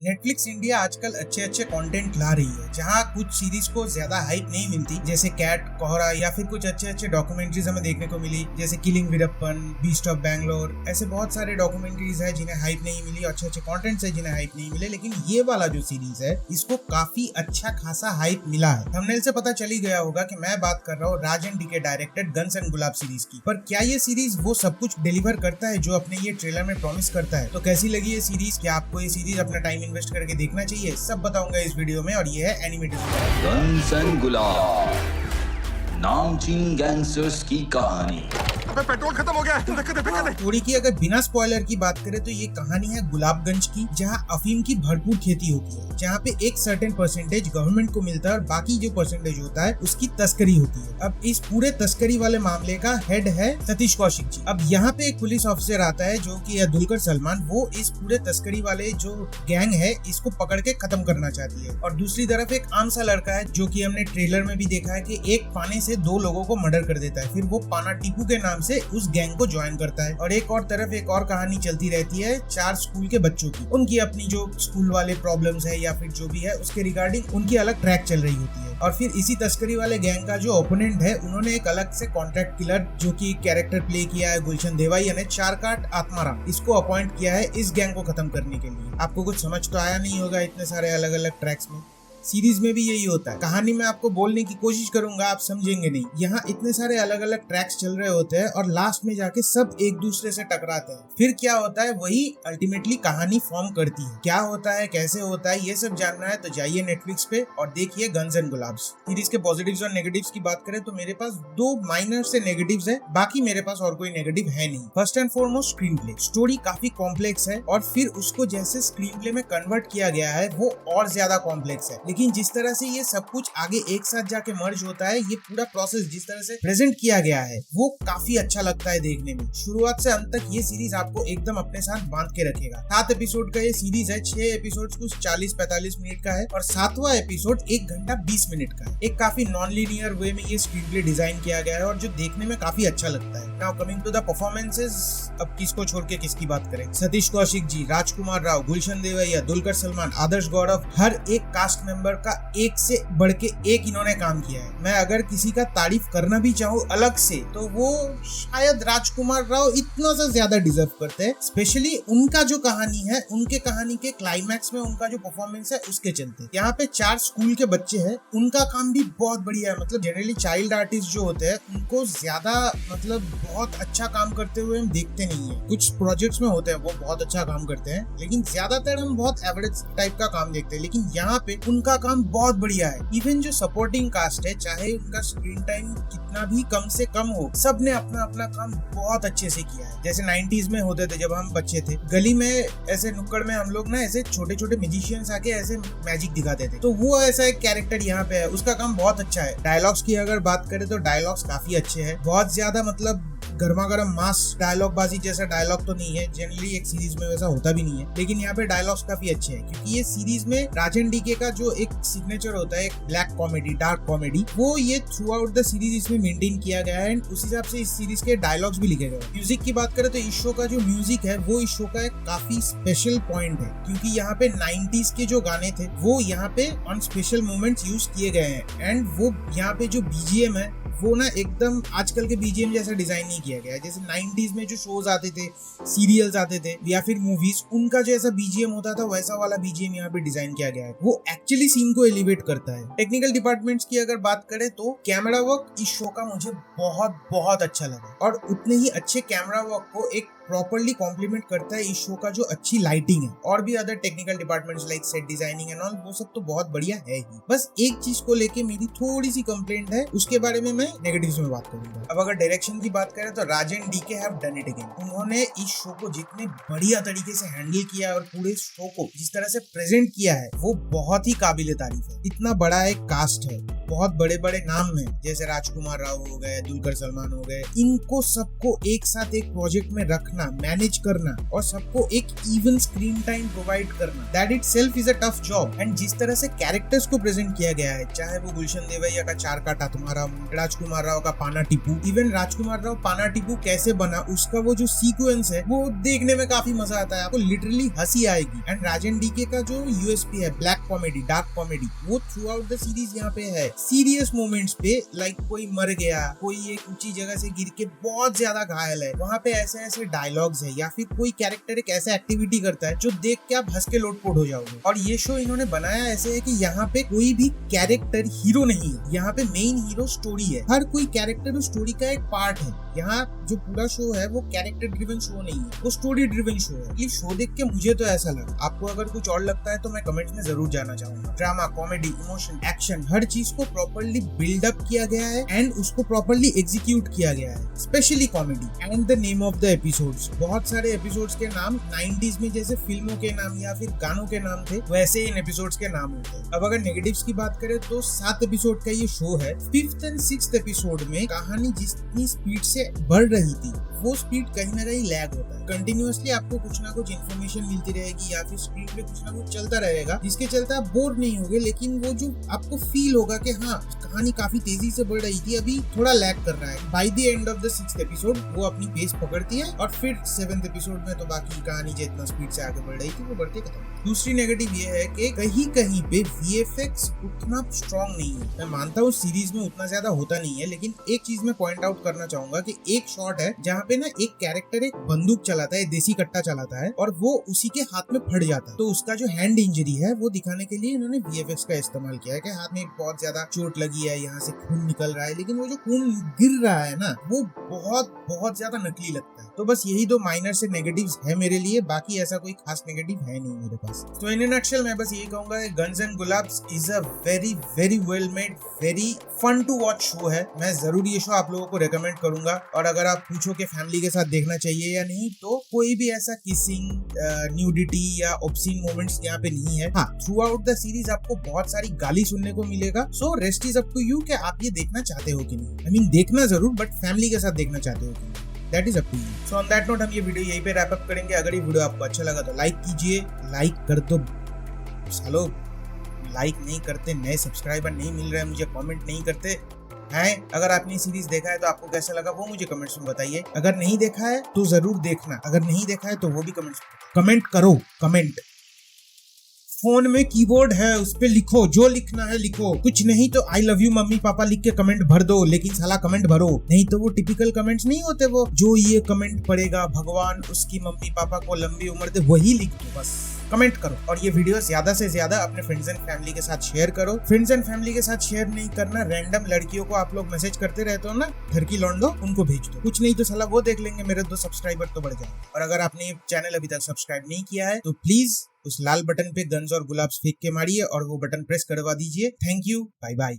Netflix India आजकल अच्छे अच्छे कंटेंट ला रही है, जहां कुछ सीरीज को ज्यादा हाइप नहीं मिलती, जैसे कैट, कोहरा, या फिर कुछ अच्छे अच्छे डॉक्यूमेंट्रीज हमें देखने को मिली, जैसे killing Veerappan, beast of Bangalore. ऐसे बहुत सारे डॉक्यूमेंट्रीज है जिन्हें हाइप नहीं मिली, अच्छे अच्छे कंटेंट्स है जिन्हें हाइप नहीं मिले। लेकिन ये वाला जो सीरीज है, इसको काफी अच्छा खासा हाइप मिला है। थंबनेल से पता चल ही गया होगा कि मैं बात कर रहा हूँ राजन डी के directed guns and gulab series की। पर क्या ये सीरीज वो सब कुछ डिलीवर करता है जो अपने ये ट्रेलर में प्रॉमिस करता है? तो कैसी लगी ये सीरीज? क्या आपको ये सीरीज अपना टाइम इन्वेस्ट करके देखना चाहिए? सब बताऊंगा इस वीडियो में। और ये है एनिमेटेड गन्स एंड गुलाब, नामचीन गैंगस्टर्स की कहानी। पेट्रोल खत्म हो गया, थोड़ी की अगर बिना स्पॉइलर की बात करें तो ये कहानी है गुलाबगंज की, जहाँ अफीम की भरपूर खेती होती है, जहाँ पे एक सर्टेन परसेंटेज गवर्नमेंट को मिलता है और बाकी जो परसेंटेज होता है उसकी तस्करी होती है। अब इस पूरे तस्करी वाले मामले का हेड है सतीश कौशिक जी। अब यहाँ पे एक पुलिस ऑफिसर आता है जो कि दुलकर सलमान, वो इस पूरे तस्करी वाले जो गैंग है इसको पकड़ के खत्म करना चाहती है। और दूसरी तरफ एक आम सा लड़का है जो कि हमने ट्रेलर में भी देखा है कि एक पाने से 2 लोगों को मर्डर कर देता है, फिर वो पाना टीपू के नाम से उस गैंग को ज्वाइन करता है। और एक और तरफ एक और कहानी चलती रहती है 4 स्कूल के बच्चों की, उनकी अपनी जो स्कूल वाले प्रॉब्लम्स है या फिर जो भी है उसके रिगार्डिंग उनकी अलग ट्रैक चल रही होती है। और फिर इसी तस्करी वाले गैंग का जो ओपोनेंट है, उन्होंने एक अलग से कॉन्ट्रैक्ट किलर जो कि कैरेक्टर प्ले किया है गुलशन देवाई ने, चारकाट आत्माराम, इसको अपॉइंट किया है इस गैंग को खत्म करने के लिए। आपको कुछ समझ तो आया नहीं होगा इतने सारे अलग अलग ट्रैक्स में। सीरीज में भी यही होता है। कहानी में आपको बोलने की कोशिश करूंगा, आप समझेंगे नहीं। यहाँ इतने सारे अलग अलग ट्रैक्स चल रहे होते हैं और लास्ट में जाके सब एक दूसरे से टकराते हैं। फिर क्या होता है, वही अल्टीमेटली कहानी फॉर्म करती है। क्या होता है, कैसे होता है, ये सब जानना है तो जाइए नेटफ्लिक्स पे और देखिए गन्स एंड गुलाब्स। सीरीज के पॉजिटिव्स और नेगेटिव्स की बात करें तो मेरे पास 2 माइनर से नेगेटिव्स है, बाकी मेरे पास और कोई नेगेटिव है नहीं। First and foremost screen play. Story काफी कॉम्प्लेक्स है और फिर उसको जैसे स्क्रीन प्ले में कन्वर्ट किया गया है वो और ज्यादा कॉम्प्लेक्स है। लेकिन जिस तरह से ये सब कुछ आगे एक साथ जाके मर्ज होता है, ये पूरा प्रोसेस जिस तरह से प्रेजेंट किया गया है वो काफी अच्छा लगता है देखने में। शुरुआत से अंत तक ये सीरीज आपको एकदम अपने साथ बांध के रखेगा। 7 एपिसोड का ये सीरीज है, 6 एपिसोड कुछ 40-45 मिनट का है और 7वां एपिसोड 1 घंटा 20 मिनट का है। एक काफी नॉन लीनियर वे में ये स्क्रीन प्ले डिजाइन किया गया है और जो देखने में काफी अच्छा लगता है। Now coming to the performances, अब किसको छोड़ के किसकी बात करें? सतीश कौशिक जी, राजकुमार राव, गुलशन देवैया, दुलकर सलमान, आदर्श गौरव, हर एक कास्ट मेंबर का एक से बढ़ के एक इन्होंने काम किया है। मैं अगर किसी का तारीफ करना भी चाहूँ अलग से तो वो शायद राजकुमार राव इतना सा ज्यादा डिजर्व करते हैं, स्पेशली उनका जो कहानी है, उनके कहानी के क्लाइमैक्स में उनका जो परफॉर्मेंस है उसके चलते। यहाँ पे 4 स्कूल के बच्चे हैं, उनका काम भी बहुत बढ़िया है। मतलब जनरली चाइल्ड आर्टिस्ट जो होते हैं उनको ज्यादा मतलब बहुत अच्छा काम करते हुए हम देखते नहीं है। कुछ प्रोजेक्ट्स में होते हैं वो बहुत अच्छा काम करते हैं, लेकिन ज्यादातर हम बहुत एवरेज टाइप का काम देखते हैं। लेकिन यहाँ पे उनका काम बहुत बढ़िया है। इवन जो सपोर्टिंग कास्ट है, चाहे उनका स्क्रीन टाइम कितना भी कम से कम हो, सबने अपना अपना काम बहुत अच्छे से किया है। जैसे 90s में होते थे, जब हम बच्चे थे, गली में ऐसे नुक्कड़ में हम लोग ना ऐसे छोटे छोटे म्यूजिशियंस आके ऐसे मैजिक दिखाते थे, तो वो ऐसा एक कैरेक्टर यहाँ पे है, उसका काम बहुत अच्छा है। डायलॉग्स की अगर बात करें तो डायलॉग्स काफी अच्छे हैं, बहुत ज्यादा मतलब गर्मा गर्म मास डायलॉग बाजी जैसा डायलॉग तो नहीं है, जनरली एक सीरीज में वैसा होता भी नहीं है। लेकिन यहाँ पे डायलॉग्स काफी अच्छे हैं, क्योंकि ये सीरीज में राजन डीके का जो एक सिग्नेचर होता है, एक ब्लैक कॉमेडी, डार्क कॉमेडी, वो ये थ्रू आउट द सीरीज इसमें मेंटेन किया गया है। उस हिसाब से इस सीरीज के डायलॉग्स भी लिखे गए हैं। म्यूजिक की बात करें तो इस शो का जो म्यूजिक है वो इस शो का एक काफी स्पेशल पॉइंट है, क्योंकि यहाँ पे 90s के जो गाने थे वो यहाँ पे ऑन स्पेशल मोमेंट्स यूज किए गए हैं। एंड वो यहाँ पे जो बीजीएम है वो ना एकदम आजकल के बीजीएम जैसा डिजाइन नहीं किया गया है। जैसे 90s में जो शोज आते थे, सीरियल्स आते थे या फिर मूवीज, उनका जैसा बीजीएम होता था वैसा वाला बीजीएम यहाँ पे डिजाइन किया गया है। वो एक्चुअली सीन को एलिवेट करता है। टेक्निकल डिपार्टमेंट्स की अगर बात करें तो कैमरा वर्क इस शो का मुझे बहुत बहुत अच्छा लगा, और उतने ही अच्छे कैमरा वर्क को एक प्रॉपर्ली कॉम्प्लीमेंट करता है इस शो का जो अच्छी लाइटिंग है। और भी other technical departments like set designing and all, वो सब तो बहुत बढ़िया है ही। बस एक चीज को लेके मेरी थोड़ी सी कंप्लेंट है, उसके बारे में मैं नेगेटिव्स में बात करूंगा। अब अगर डायरेक्शन की बात करें तो Rajan DK have done it again. उन्होंने इस शो को जितने बढ़िया तरीके से हैंडल किया और पूरे शो को जिस तरह से प्रेजेंट किया है वो बहुत ही काबिले तारीफ है। इतना बड़ा एक कास्ट है, बहुत बड़े बड़े नाम हैं, जैसे राजकुमार राव हो गए, दुलकर सलमान हो गए, इनको सबको एक साथ एक प्रोजेक्ट में रखना, मैनेज करना और सबको एक इवन स्क्रीन टाइम प्रोवाइड करना, that itself is a tough job. And जिस तरह से कैरेक्टर्स को प्रेजेंट किया गया है, चाहे वो गुलशन देवैया का चार काटा तुम्हारा, राजकुमार राव का पाना टिपू, इवन राजकुमार राव पाना टिपू कैसे बना, उसका वो जो सीक्वेंस है वो देखने में काफी मजा आता है, आपको लिटरली हंसी आएगी। एंड राजन डीके का जो यूएसपी है, ब्लैक कॉमेडी, डार्क कॉमेडी, वो थ्रू आउट द सीरीज यहाँ पे है। सीरियस मोमेंट्स पे लाइक कोई मर गया, कोई एक ऊंची जगह से गिर के बहुत ज्यादा घायल है, वहाँ पे ऐसे ऐसे डायलॉग्स है, या फिर कोई कैरेक्टर एक ऐसा एक्टिविटी करता है जो देख के आप हंस के लोटपोट हो जाओगे। और ये शो इन्होंने बनाया ऐसे है कि यहाँ पे कोई भी कैरेक्टर हीरो नहीं है, यहाँ पे मेन हीरो स्टोरी है। हर कोई कैरेक्टर उस स्टोरी का एक पार्ट है। यहाँ जो पूरा शो है वो कैरेक्टर ड्रिवन शो नहीं है, वो स्टोरी ड्रिवन शो है। ये शो देख के मुझे तो ऐसा लगा, आपको अगर कुछ और लगता है तो मैं कमेंट्स में जरूर जानना चाहूंगा। ड्रामा, कॉमेडी, इमोशन, एक्शन, हर चीज को प्रॉपर्ली बिल्डअप किया गया है एंड उसको प्रॉपर्ली एग्जीक्यूट किया गया है, specially comedy. And the name of the episodes, बहुत सारे एपिसोड्स के नाम 90s में जैसे फिल्मों के नाम या फिर गानों के नाम थे, वैसे इन एपिसोड्स के नाम होते हैं। अब अगर नेगेटिव्स की बात करें तो 7 एपिसोड का ये शो है। 5th एंड 6th एपिसोड में कहानी जितनी स्पीड से बढ़ रही थी, वो स्पीड कहीं ना कहीं लैग होता है। कंटिन्यूअसली आपको कुछ ना कुछ इन्फॉर्मेशन मिलती रहेगी या फिर स्क्रीन पे कुछ ना कुछ चलता रहेगा, जिसके चलते आप बोर नहीं होगे, लेकिन वो जो आपको फील होगा कि हाँ कहानी काफी तेजी से बढ़ रही थी, अभी थोड़ा लैग कर रहा है। By the end of the 6th episode वो अपनी पेस पकड़ती है और फिर 7th एपिसोड में तो बाकी कहानी जितना स्पीड से आगे बढ़ रही थी वो बढ़ती खत्म। दूसरी नेगेटिव ये है कि कहीं कहीं पे VFX उतना स्ट्रॉन्ग नहीं है। मैं मानता हूँ सीरीज में उतना ज्यादा होता नहीं है, लेकिन एक चीज मैं पॉइंट आउट करना चाहूंगा कि एक शॉट है जहाँ पे ना एक कैरेक्टर एक बंदूक चलाता है, देसी कट्टा चलाता है और वो उसी के हाथ में फट जाता है, तो उसका जो हैंड इंजरी है वो दिखाने के लिए इन्होंने VFX का इस्तेमाल किया है कि हाथ में बहुत ज्यादा चोट लगी है, यहाँ से खून निकल रहा है, लेकिन वो जो खून गिर रहा है ना वो बहुत ज्यादा नकली लगता है। तो बस यही दो माइनर से नेगेटिव्स है मेरे लिए, बाकी ऐसा कोई खास नेगेटिव है नहीं मेरे पास। तो इन नटशेल मैं बस यही कहूंगा, Guns and Gulaabs is a very very well made, very fun to watch show है। मैं जरूर ये शो आप लोगों को रेकमेंड करूंगा। और अगर आप पूछो कि फैमिली के साथ देखना चाहिए या नहीं, तो कोई भी ऐसा किसिंग, न्यूडिटी या ऑब्सीन मोमेंट्स यहाँ पे नहीं है। हाँ, थ्रू आउट द सीरीज आपको बहुत सारी गाली सुनने को मिलेगा, so rest is up to you कि आप ये देखना चाहते हो कि नहीं। आई मीन देखना जरूर, बट फैमिली के साथ देखना चाहते हो कि नहीं, that is up to you. So on that note हम ये वीडियो यहीं पे रैप अप करेंगे। अगर ये वीडियो आपको अच्छा लगा तो लाइक कीजिए, लाइक कर दो सालो, लाइक नहीं करते, नए सब्सक्राइबर नहीं मिल रहे हैं मुझे, कमेंट नहीं करते हैं। अगर आपने सीरीज देखा है तो आपको कैसा लगा वो मुझे कमेंट्स में बताइए। अगर नहीं देखा है तो जरूर देखना, अगर नहीं देखा है तो वो भी कमेंट करो। कमेंट फोन में कीबोर्ड है, उस पे लिखो, जो लिखना है लिखो। कुछ नहीं तो I love you mummy papa लिख के कमेंट भर दो, लेकिन साला कमेंट भरो। नहीं तो वो टिपिकल कमेंट्स नहीं होते, वो जो ये कमेंट पढ़ेगा भगवान उसकी मम्मी पापा को लंबी उम्र दे, वही लिख दो, बस कमेंट करो। और ये वीडियो ज्यादा से ज्यादा अपने फ्रेंड्स एंड फैमिली के साथ शेयर करो। फ्रेंड्स एंड फैमिली के साथ शेयर नहीं करना, रैंडम लड़कियों को आप लोग मैसेज करते रहते हो ना, घर की लौंडो, उनको भेज दो। कुछ नहीं तो साला वो देख लेंगे, मेरे 2 सब्सक्राइबर तो बढ़ जाएंगे। और अगर आपने चैनल अभी तक सब्सक्राइब नहीं किया है तो प्लीज उस लाल बटन पे गन्स और गुलाब्स फेंक के मारिए और वो बटन प्रेस करवा दीजिए। Thank you, bye bye.